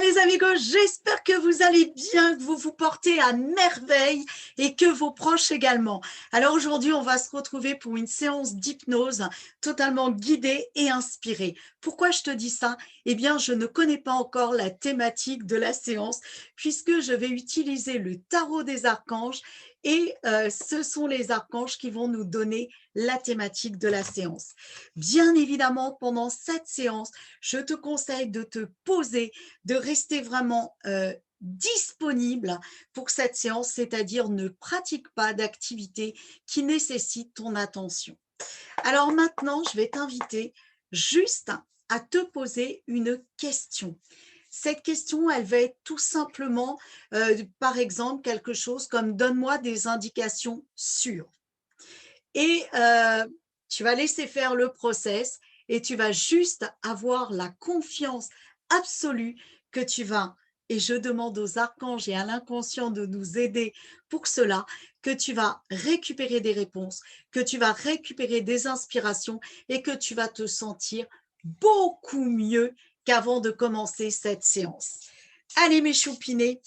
Les amigos, j'espère que vous allez bien, que vous vous portez à merveille et que vos proches également. Alors aujourd'hui, on va se retrouver pour une séance d'hypnose totalement guidée et inspirée. Pourquoi je te dis ça? Eh bien, je ne connais pas encore la thématique de la séance puisque je vais utiliser le tarot des archanges et ce sont les archanges qui vont nous donner la thématique de la séance. Bien évidemment, pendant cette séance, je te conseille de te poser, de rester vraiment disponible pour cette séance, c'est-à-dire ne pratique pas d'activité qui nécessite ton attention. Alors maintenant, je vais t'inviter juste à te poser une question. Cette question, elle va être tout simplement, par exemple, quelque chose comme « donne-moi des indications sûres ». Et tu vas laisser faire le process et tu vas juste avoir la confiance absolue que tu vas, et je demande aux archanges et à l'inconscient de nous aider pour cela, que tu vas récupérer des réponses, que tu vas récupérer des inspirations et que tu vas te sentir beaucoup mieux qu'avant de commencer cette séance. Allez mes choupinets,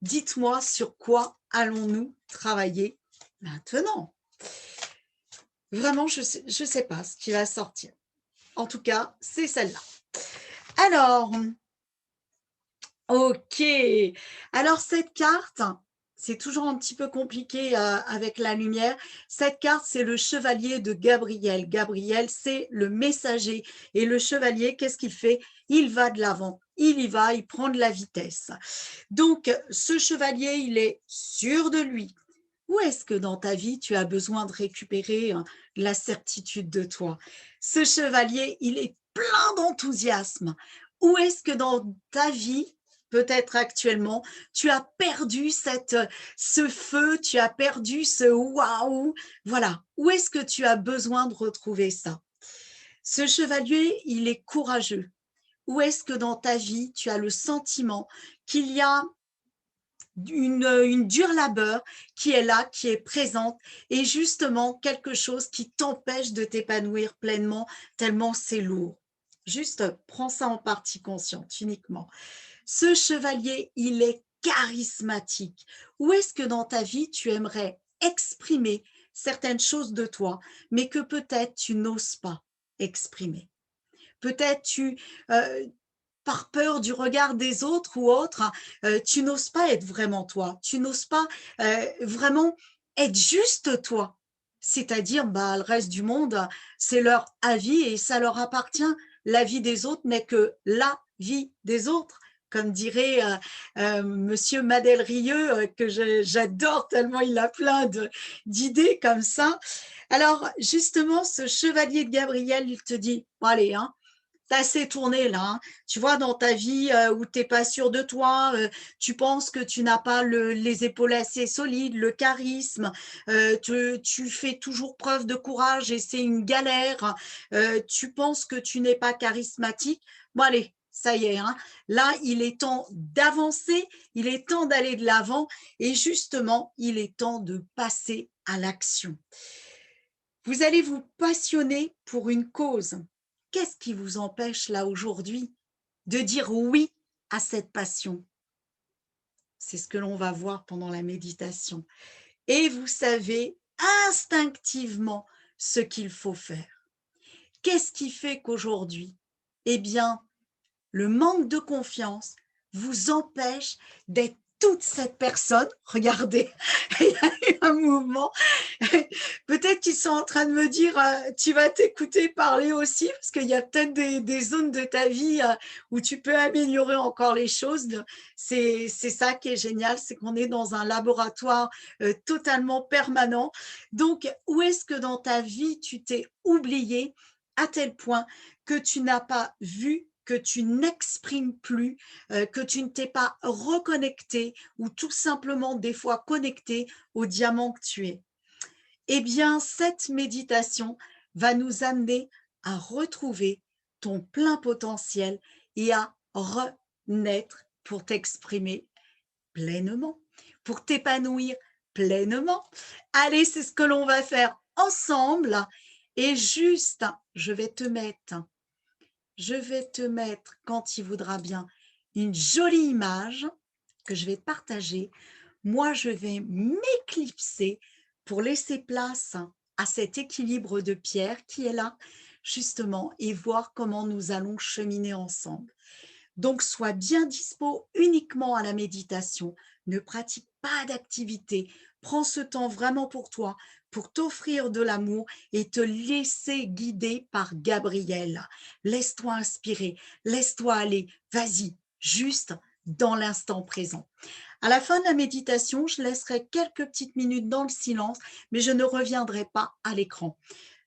dites-moi sur quoi allons-nous travailler maintenant? Vraiment, je sais pas ce qui va sortir. En tout cas, c'est celle-là. Alors, ok. Alors, cette carte, c'est toujours un petit peu compliqué avec la lumière. Cette carte, c'est le chevalier de Gabriel. Gabriel, c'est le messager. Et le chevalier, qu'est-ce qu'il fait? Il va de l'avant. Il y va, il prend de la vitesse. Donc, ce chevalier, il est sûr de lui. Où est-ce que dans ta vie, tu as besoin de récupérer la certitude de toi? Ce chevalier, il est plein d'enthousiasme. Où est-ce que dans ta vie, peut-être actuellement, tu as perdu ce feu, tu as perdu ce waouh? Voilà, où est-ce que tu as besoin de retrouver ça? Ce chevalier, il est courageux. Où est-ce que dans ta vie, tu as le sentiment qu'il y a une dure labeur qui est là, qui est présente, et justement quelque chose qui t'empêche de t'épanouir pleinement, tellement c'est lourd. Juste, prends ça en partie consciente uniquement. Ce chevalier, il est charismatique. Où est-ce que dans ta vie, tu aimerais exprimer certaines choses de toi, mais que peut-être tu n'oses pas exprimer? Peut-être par peur du regard des autres ou autres, tu n'oses pas être vraiment toi, tu n'oses pas vraiment être juste toi. C'est-à-dire, le reste du monde, c'est leur avis et ça leur appartient. La vie des autres n'est que la vie des autres, comme dirait Monsieur Madel-Rieux, que j'adore tellement il a plein d'idées comme ça. Alors, justement, ce chevalier de Gabriel, il te dit, bon, allez, hein, t'as assez tourné là, hein. Tu vois, dans ta vie où tu n'es pas sûr de toi, tu penses que tu n'as pas les épaules assez solides, le charisme, tu fais toujours preuve de courage et c'est une galère, tu penses que tu n'es pas charismatique. Bon, allez, ça y est, hein. Là, il est temps d'avancer, il est temps d'aller de l'avant et justement, il est temps de passer à l'action. Vous allez vous passionner pour une cause. Qu'est-ce qui vous empêche là aujourd'hui de dire oui à cette passion? C'est ce que l'on va voir pendant la méditation. Et vous savez instinctivement ce qu'il faut faire. Qu'est-ce qui fait qu'aujourd'hui, eh bien, le manque de confiance vous empêche d'être toute cette personne? Regardez, il y a eu un mouvement. Peut-être qu'ils sont en train de me dire tu vas t'écouter parler aussi, parce qu'il y a peut-être des zones de ta vie où tu peux améliorer encore les choses. C'est ça qui est génial, c'est qu'on est dans un laboratoire totalement permanent. Donc, où est-ce que dans ta vie, tu t'es oublié à tel point que tu n'as pas vu, que tu n'exprimes plus, que tu ne t'es pas reconnecté ou tout simplement des fois connecté au diamant que tu es? Eh bien, cette méditation va nous amener à retrouver ton plein potentiel et à renaître pour t'exprimer pleinement, pour t'épanouir pleinement. Allez, c'est ce que l'on va faire ensemble. Et juste, je vais te mettre quand il voudra bien une jolie image que je vais partager. Moi, je vais m'éclipser pour laisser place à cet équilibre de pierre qui est là, justement, et voir comment nous allons cheminer ensemble. Donc, sois bien dispo uniquement à la méditation. Ne pratique pas d'activité. Prends ce temps vraiment pour toi, pour t'offrir de l'amour et te laisser guider par Gabriel. Laisse-toi inspirer, laisse-toi aller. Vas-y, juste dans l'instant présent. À la fin de la méditation, je laisserai quelques petites minutes dans le silence, mais je ne reviendrai pas à l'écran.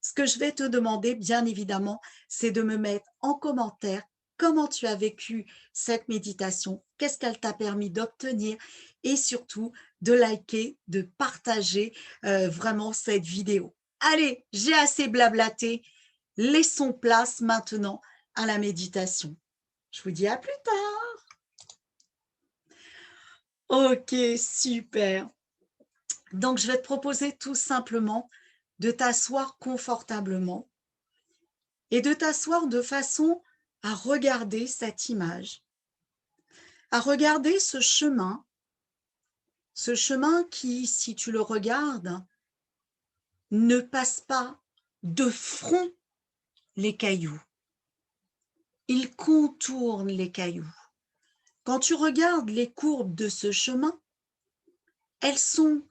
Ce que je vais te demander, bien évidemment, c'est de me mettre en commentaire comment tu as vécu cette méditation, qu'est-ce qu'elle t'a permis d'obtenir et surtout de liker, de partager vraiment cette vidéo. Allez, j'ai assez blablaté. Laissons place maintenant à la méditation. Je vous dis à plus tard. Ok, super. Donc, je vais te proposer tout simplement de t'asseoir confortablement et de t'asseoir de façon à regarder cette image, à regarder ce chemin qui, si tu le regardes, ne passe pas de front les cailloux. Il contourne les cailloux. Quand tu regardes les courbes de ce chemin, elles sont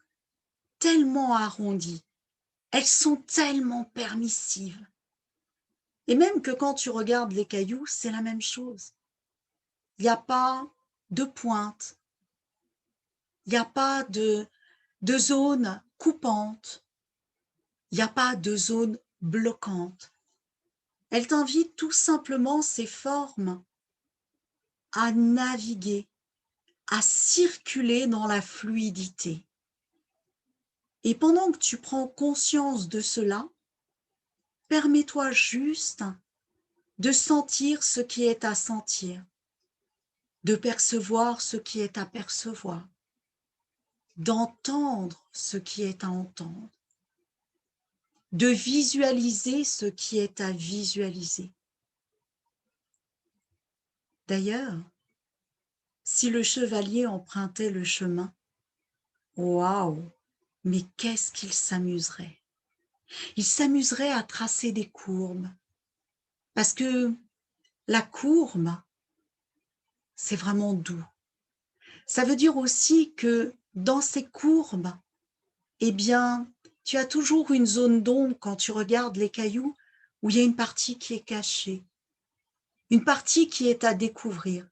tellement arrondies, elles sont tellement permissives. Et même que quand tu regardes les cailloux, c'est la même chose. Il n'y a pas de pointe, il n'y a pas de zone coupante, il n'y a pas de zone bloquante. Elle t'invite tout simplement, ces formes, à naviguer, à circuler dans la fluidité. Et pendant que tu prends conscience de cela, permets-toi juste de sentir ce qui est à sentir, de percevoir ce qui est à percevoir, d'entendre ce qui est à entendre, de visualiser ce qui est à visualiser. D'ailleurs, si le chevalier empruntait le chemin, waouh, mais qu'est-ce qu'il s'amuserait! Il s'amuserait à tracer des courbes, parce que la courbe, c'est vraiment doux. Ça veut dire aussi que dans ces courbes, eh bien, tu as toujours une zone d'ombre quand tu regardes les cailloux où il y a une partie qui est cachée, une partie qui est à découvrir.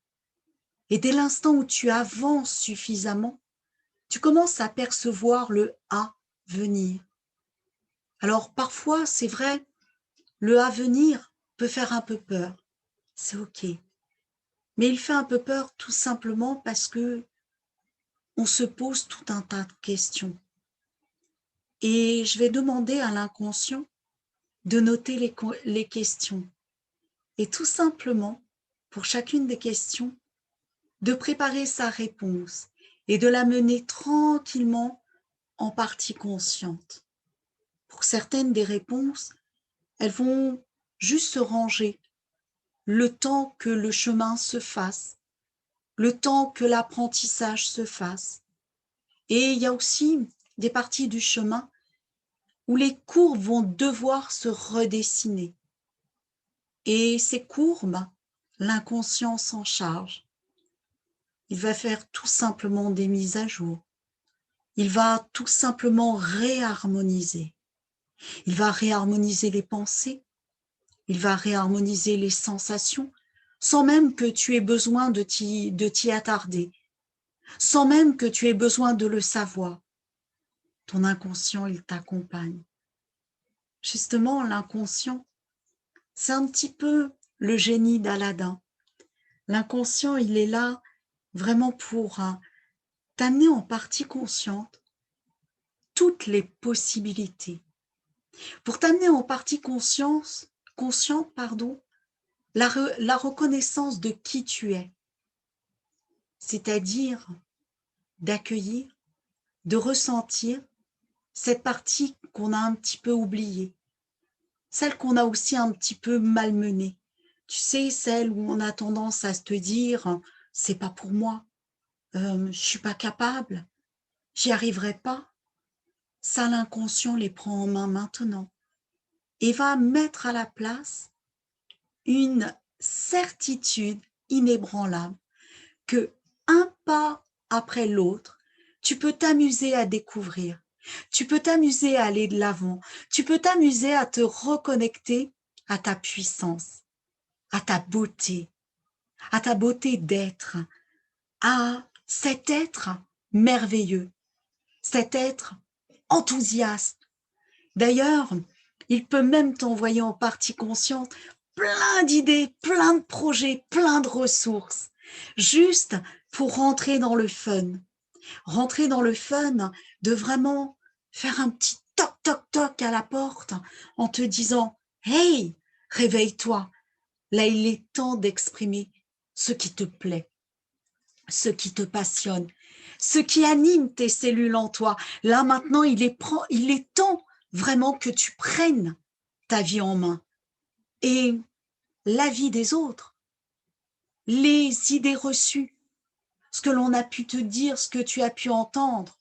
Et dès l'instant où tu avances suffisamment, tu commences à percevoir le à venir. Alors parfois, c'est vrai, le à venir peut faire un peu peur, c'est ok. Mais il fait un peu peur tout simplement parce que on se pose tout un tas de questions. Et je vais demander à l'inconscient de noter les questions. Et tout simplement, pour chacune des questions, de préparer sa réponse et de la mener tranquillement en partie consciente. Pour certaines des réponses, elles vont juste se ranger le temps que le chemin se fasse, le temps que l'apprentissage se fasse. Et il y a aussi des parties du chemin où les courbes vont devoir se redessiner. Et ces courbes, l'inconscient s'en charge. Il va faire tout simplement des mises à jour. Il va tout simplement réharmoniser. Il va réharmoniser les pensées, il va réharmoniser les sensations, sans même que tu aies besoin de t'y attarder, sans même que tu aies besoin de le savoir. Ton inconscient, il t'accompagne. Justement, l'inconscient, c'est un petit peu le génie d'Aladin. L'inconscient, il est là vraiment pour t'amener en partie consciente toutes les possibilités, pour t'amener en partie consciente, la reconnaissance de qui tu es, c'est-à-dire d'accueillir, de ressentir cette partie qu'on a un petit peu oubliée, celle qu'on a aussi un petit peu malmenée. Tu sais, celle où on a tendance à se dire c'est pas pour moi, je suis pas capable, j'y arriverai pas. Ça, l'inconscient les prend en main maintenant et va mettre à la place une certitude inébranlable que un pas après l'autre, tu peux t'amuser à découvrir, tu peux t'amuser à aller de l'avant, tu peux t'amuser à te reconnecter à ta puissance, à ta beauté d'être, à cet être merveilleux, cet être enthousiaste. D'ailleurs, il peut même t'envoyer en partie consciente plein d'idées, plein de projets, plein de ressources, juste pour rentrer dans le fun de vraiment faire un petit toc, toc, toc à la porte en te disant « Hey, réveille-toi !» Là, il est temps d'exprimer ce qui te plaît, ce qui te passionne, ce qui anime tes cellules en toi. Là, maintenant, il est temps vraiment que tu prennes ta vie en main et la vie des autres, les idées reçues, ce que l'on a pu te dire, ce que tu as pu entendre,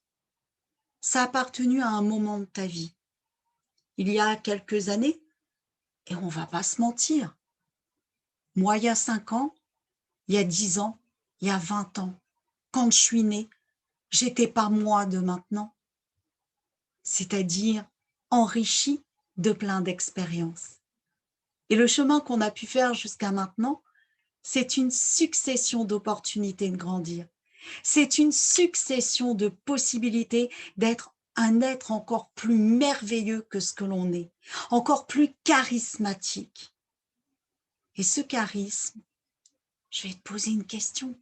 ça a appartenu à un moment de ta vie. Il y a quelques années, et on ne va pas se mentir, moi, il y a 5 ans, il y a 10 ans, il y a 20 ans, quand je suis née, j'étais pas moi de maintenant, c'est-à-dire enrichie de plein d'expériences. Et le chemin qu'on a pu faire jusqu'à maintenant, c'est une succession d'opportunités de grandir. C'est une succession de possibilités d'être un être encore plus merveilleux que ce que l'on est, encore plus charismatique. Et ce charisme, je vais te poser une question.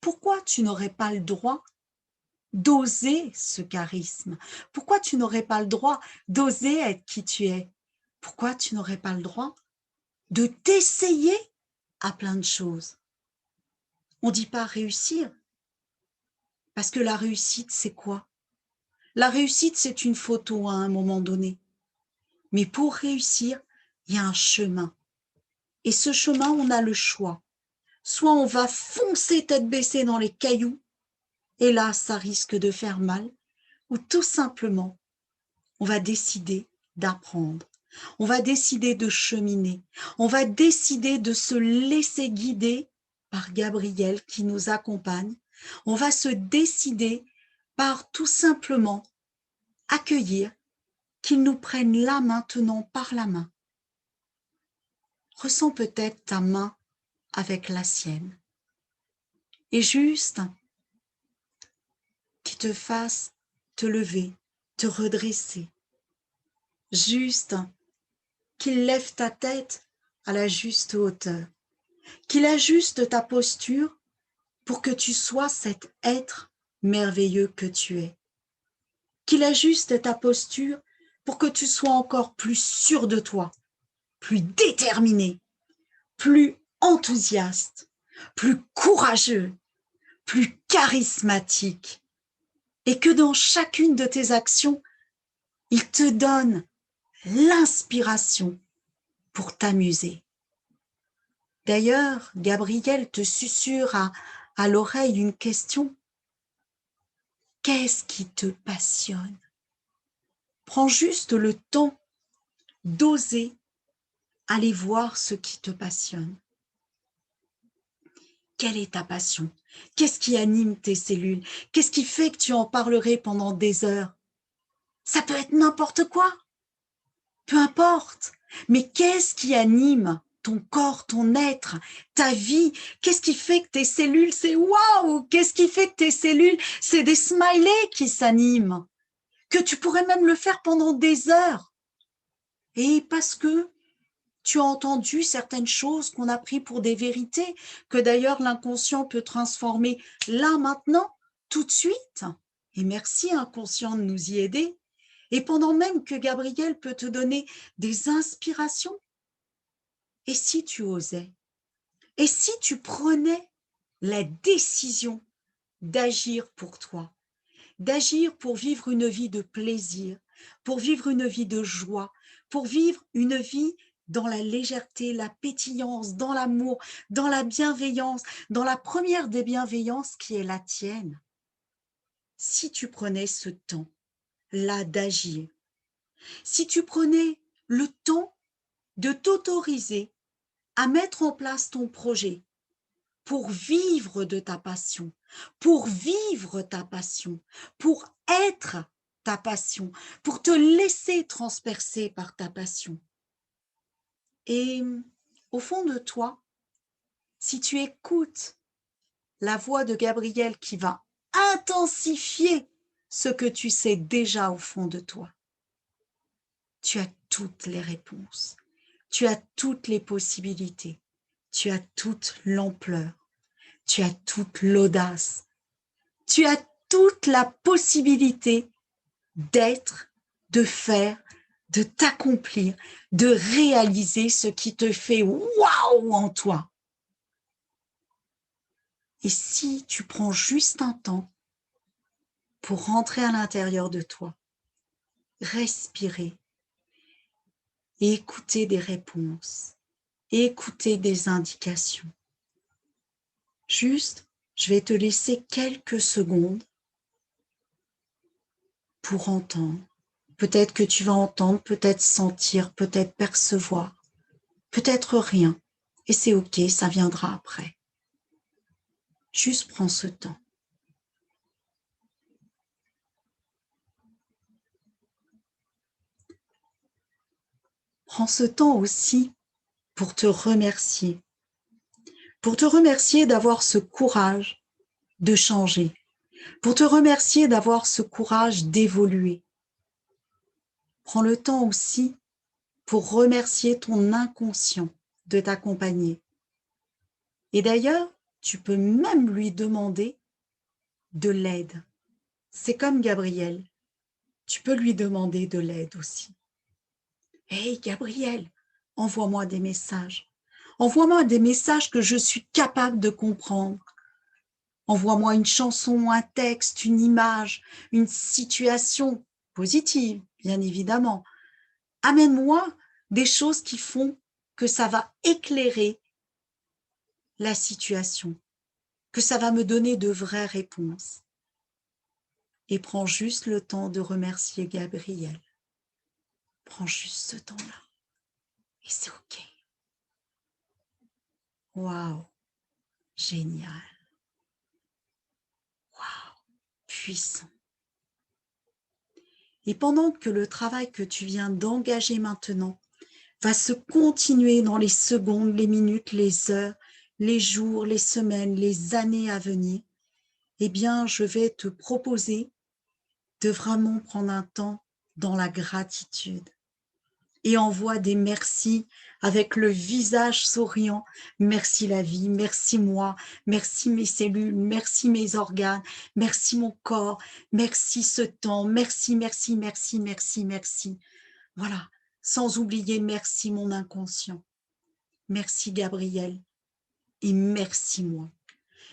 Pourquoi tu n'aurais pas le droit d'oser ce charisme? Pourquoi tu n'aurais pas le droit d'oser être qui tu es? Pourquoi tu n'aurais pas le droit de t'essayer à plein de choses? On ne dit pas réussir, parce que la réussite, c'est quoi? La réussite, c'est une photo à un moment donné. Mais pour réussir, il y a un chemin. Et ce chemin, on a le choix. Soit on va foncer tête baissée dans les cailloux, et là, ça risque de faire mal, ou tout simplement, on va décider d'apprendre. On va décider de cheminer. On va décider de se laisser guider par Gabriel qui nous accompagne. On va se décider par tout simplement accueillir qu'il nous prenne là maintenant par la main. Ressens peut-être ta main avec la sienne. Et juste qu'il te fasse te lever, te redresser. Juste qu'il lève ta tête à la juste hauteur. Qu'il ajuste ta posture pour que tu sois cet être merveilleux que tu es. Qu'il ajuste ta posture pour que tu sois encore plus sûr de toi, plus déterminé, plus enthousiaste, plus courageux, plus charismatique, et que dans chacune de tes actions, il te donne l'inspiration pour t'amuser. D'ailleurs, Gabriel te susurre à l'oreille une question. Qu'est-ce qui te passionne? Prends juste le temps d'oser aller voir ce qui te passionne. Quelle est ta passion? Qu'est-ce qui anime tes cellules? Qu'est-ce qui fait que tu en parlerais pendant des heures? Ça peut être n'importe quoi, peu importe. Mais qu'est-ce qui anime ton corps, ton être, ta vie? Qu'est-ce qui fait que tes cellules, c'est waouh? Qu'est-ce qui fait que tes cellules, c'est des smileys qui s'animent? Que tu pourrais même le faire pendant des heures. Et parce que tu as entendu certaines choses qu'on a pris pour des vérités, que d'ailleurs l'inconscient peut transformer là, maintenant, tout de suite. Et merci inconscient de nous y aider. Et pendant même que Gabriel peut te donner des inspirations. Et si tu osais? Et si tu prenais la décision d'agir pour toi, d'agir pour vivre une vie de plaisir, pour vivre une vie de joie, pour vivre une vie dans la légèreté, la pétillance, dans l'amour, dans la bienveillance, dans la première des bienveillances qui est la tienne. Si tu prenais ce temps-là d'agir, si tu prenais le temps de t'autoriser à mettre en place ton projet pour vivre de ta passion, pour vivre ta passion, pour être ta passion, pour te laisser transpercer par ta passion. Et au fond de toi, si tu écoutes la voix de Gabriel qui va intensifier ce que tu sais déjà au fond de toi, tu as toutes les réponses, tu as toutes les possibilités, tu as toute l'ampleur, tu as toute l'audace, tu as toute la possibilité d'être, de faire, de t'accomplir, de réaliser ce qui te fait waouh en toi. Et si tu prends juste un temps pour rentrer à l'intérieur de toi, respirer et écouter des réponses, et écouter des indications. Juste, je vais te laisser quelques secondes pour entendre. Peut-être que tu vas entendre, peut-être sentir, peut-être percevoir, peut-être rien. Et c'est OK, ça viendra après. Juste prends ce temps. Prends ce temps aussi pour te remercier. Pour te remercier d'avoir ce courage de changer. Pour te remercier d'avoir ce courage d'évoluer. Prends le temps aussi pour remercier ton inconscient de t'accompagner. Et d'ailleurs, tu peux même lui demander de l'aide. C'est comme Gabriel. Tu peux lui demander de l'aide aussi. Hey Gabriel, envoie-moi des messages. Envoie-moi des messages que je suis capable de comprendre. Envoie-moi une chanson, un texte, une image, une situation positive, bien évidemment. Amène-moi des choses qui font que ça va éclairer la situation, que ça va me donner de vraies réponses. Et prends juste le temps de remercier Gabriel. Prends juste ce temps-là. Et c'est OK. Waouh, génial. Waouh, puissant. Et pendant que le travail que tu viens d'engager maintenant va se continuer dans les secondes, les minutes, les heures, les jours, les semaines, les années à venir, eh bien, je vais te proposer de vraiment prendre un temps dans la gratitude. Et envoie des merci avec le visage souriant. Merci la vie, merci moi, merci mes cellules, merci mes organes, merci mon corps, merci ce temps, merci, merci, merci, merci, merci. Voilà, sans oublier merci mon inconscient. Merci Gabriel et merci moi.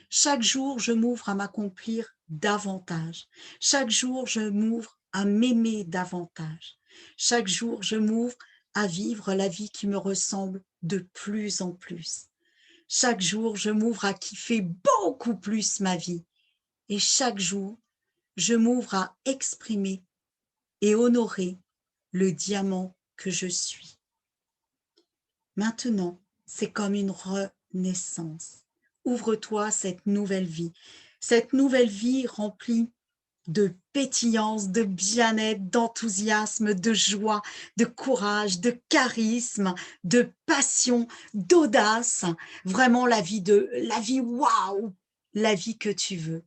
Chaque jour, je m'ouvre à m'accomplir davantage. Chaque jour, je m'ouvre à m'aimer davantage. Chaque jour, je m'ouvre à vivre la vie qui me ressemble de plus en plus. Chaque jour, je m'ouvre à kiffer beaucoup plus ma vie. Et chaque jour, je m'ouvre à exprimer et honorer le diamant que je suis. Maintenant, c'est comme une renaissance. Ouvre-toi à cette nouvelle vie remplie de pétillance, de bien-être, d'enthousiasme, de joie, de courage, de charisme, de passion, d'audace. Vraiment la vie waouh, la vie que tu veux.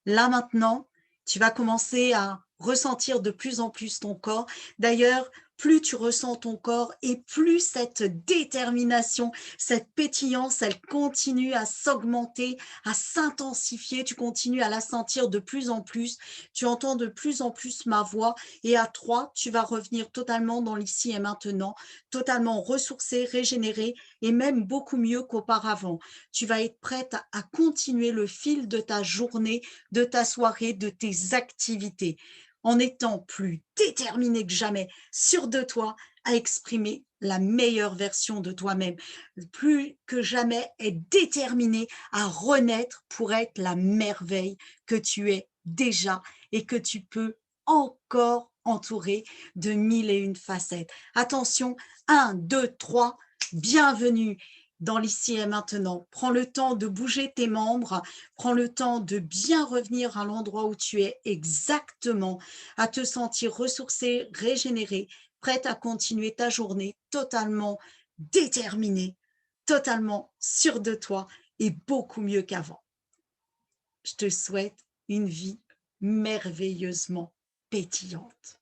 Là maintenant, tu vas commencer à ressentir de plus en plus ton corps. D'ailleurs, plus tu ressens ton corps et plus cette détermination, cette pétillance, elle continue à s'augmenter, à s'intensifier. Tu continues à la sentir de plus en plus. Tu entends de plus en plus ma voix. Et à 3, tu vas revenir totalement dans l'ici et maintenant, totalement ressourcé, régénéré et même beaucoup mieux qu'auparavant. Tu vas être prête à continuer le fil de ta journée, de ta soirée, de tes activités, en étant plus déterminé que jamais, sûr de toi, à exprimer la meilleure version de toi-même. Plus que jamais, être déterminé à renaître pour être la merveille que tu es déjà et que tu peux encore entourer de mille et une facettes. Attention, 1, 2, 3, bienvenue dans l'ici et maintenant. Prends le temps de bouger tes membres, prends le temps de bien revenir à l'endroit où tu es exactement, à te sentir ressourcé, régénéré, prête à continuer ta journée totalement déterminée, totalement sûre de toi et beaucoup mieux qu'avant. Je te souhaite une vie merveilleusement pétillante.